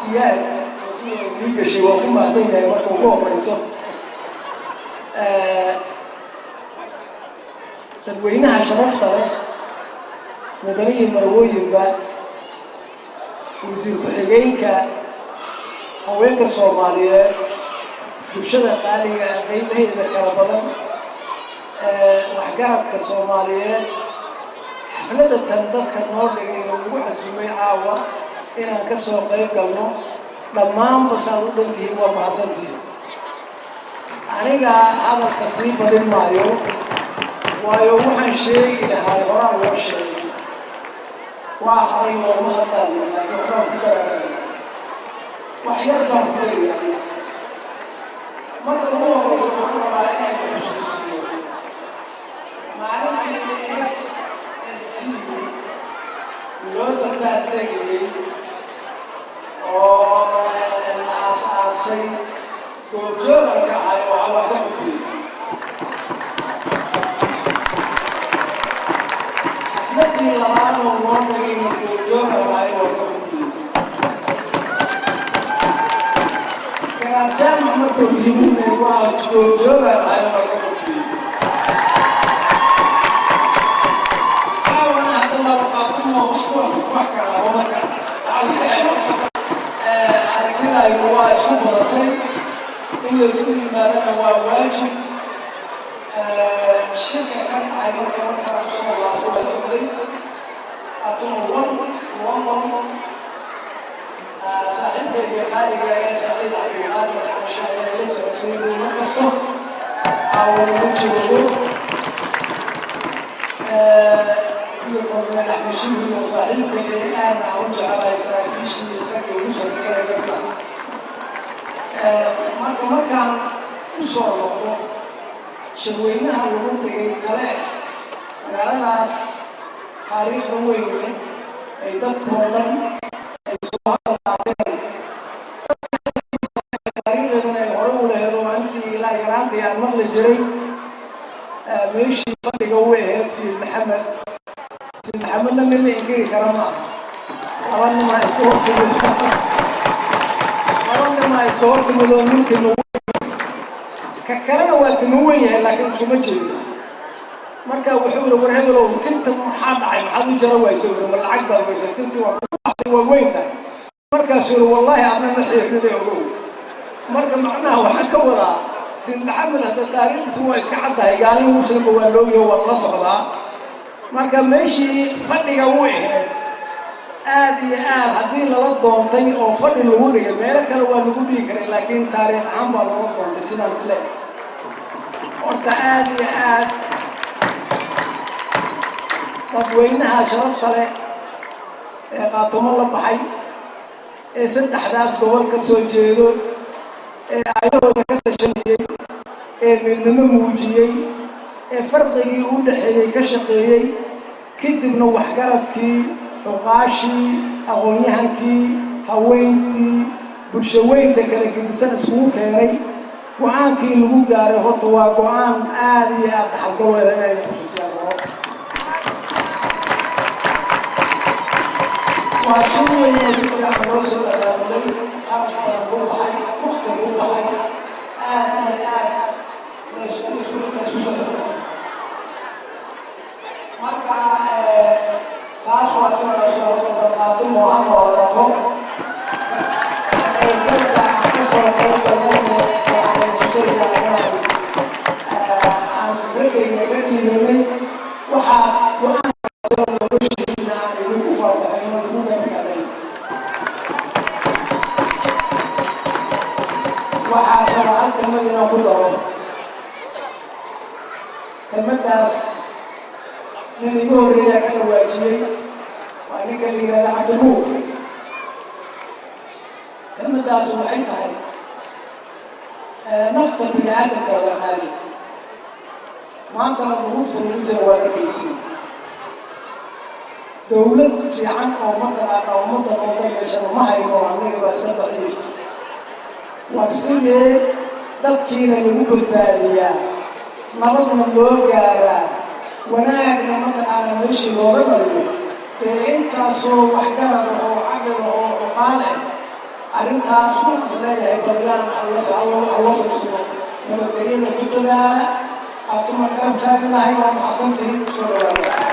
سياد ليك شيء وكما زي ما كوكو رئيسه تدوينها شرفت له مدني مروي با وزير بحجينك هوينك الصومالية bulshada qaaliga ah qiimaheeda kala badan waxgaradka Soomaaliyeed xafladda tan dadka noo dhigay oo ugu casuumay caawa inaan ka soo qayb galno dhammaan basaad u dhantihiin waa mahadsantihiin aniga hadalka sii badin maayo waayo waxaan sheegi lahaa horaan loo sheegay waa haray looma hadlaayo laakiin waxbaan ku daraayaa wax yar baan ku darayaa marka ugu horeysa waxaan rabaa inaan idin xusuusiyo maalintii SSC loo dabaaldegayay oo la aasaasay goobjooganka ahay oo waa ka gudbiyey xafladii labaad oo loo dhagayna goobjoogan ahay oo ka gudbiyey garaadaan markuu yimidna waa goobjoogan ahay oo ka gudbiyey caawana hadda laba qaatumo wax kala oo marka aragtidaygu waa isku badatay in la isku yimaadana waa waajib shirka ka dhacay markaa usoo laabto la socday atumo London saaxiibkayga qaaliga ee Saciid Cabdulqaadir Xabshaye ee la socodsiiyey markasto awal ma joogo iyo korneel Axmed Shimri oo saaxiibkay aan u jecelahay saraakiishii ragga ugu sarreeya gabdhaha markaan u soo noqdo shirweynaha lagu dhigay kale magaaladaas taariikhda weyn leh ay dadkoo dhan ay soo hadalqaadeen taariikhdeedana ay hore u lehedo intii ilaa yaraantii aan maqli jiray meeshii fadhiga u ahayd Sayid Maxamedna nin la inkiri kara maaha laba nimaa iska hortimid oo ninkii ككلنا والتنوية لكن شو مجري مركا وحول ورهبلو تنت محاد عين محاد جروا يسوي من العقبة بس تنت وين تا مركا سور والله أنا محير ندي أقول مركا معناه وحكى ورا سيد محمد هذا تاريخ سوى إسكعده قال لي مسلم واللوي والله صعدا مركا ماشي فني قوي آدي هذين للضون تي أو فني الوجود مالك لو الوجود يكره لكن تاريخ عام بالضون تسينا مثله وارتعادي تدوينها شرفت له قاتم الله بحي ست أحداث قبل كسوجيدو عيوه كتشنيي من موجيي فرقي ودحيي كشقيي كدبنا وحكرتكي وقاشي أغنيهنكي هوينتي برشوينتك اللي قد سنة سوق هاي وعانكي اللي قاري هطوا وعان آدي أبحقوا إلينا يخصوصي الله وعشانوا يخصوصي الله سوى الله خرج بأنكم بحي مختلفوا بحي آدي نسوسوا الله مركا تاسوا كنا سوى بقاتل وعنوا وعطوا كلمتاس من يقول لي كذا واجبي وأنا كلي لا عدمو كلمتاس وعيتها نفط بني آدم كرامالي ما أنت لما نفط الوجر ولا كيسي دولة في عن أو مثلا أو مثلا أو ذلك شيء ما هي موانئ بس ضعيف وسيلة تذكير الوجود البالية نبضنا اللوجارة وناقنا مثلا على مشي لوربلي intaasoo waxgarad oo caqli oo qaal ah arrintaas waxaan leeyahay baryaan alla fiirsado nabadgelyada ku dadaala qaatuma garab taaganahay waa maxasantihiin kusoo dhawaada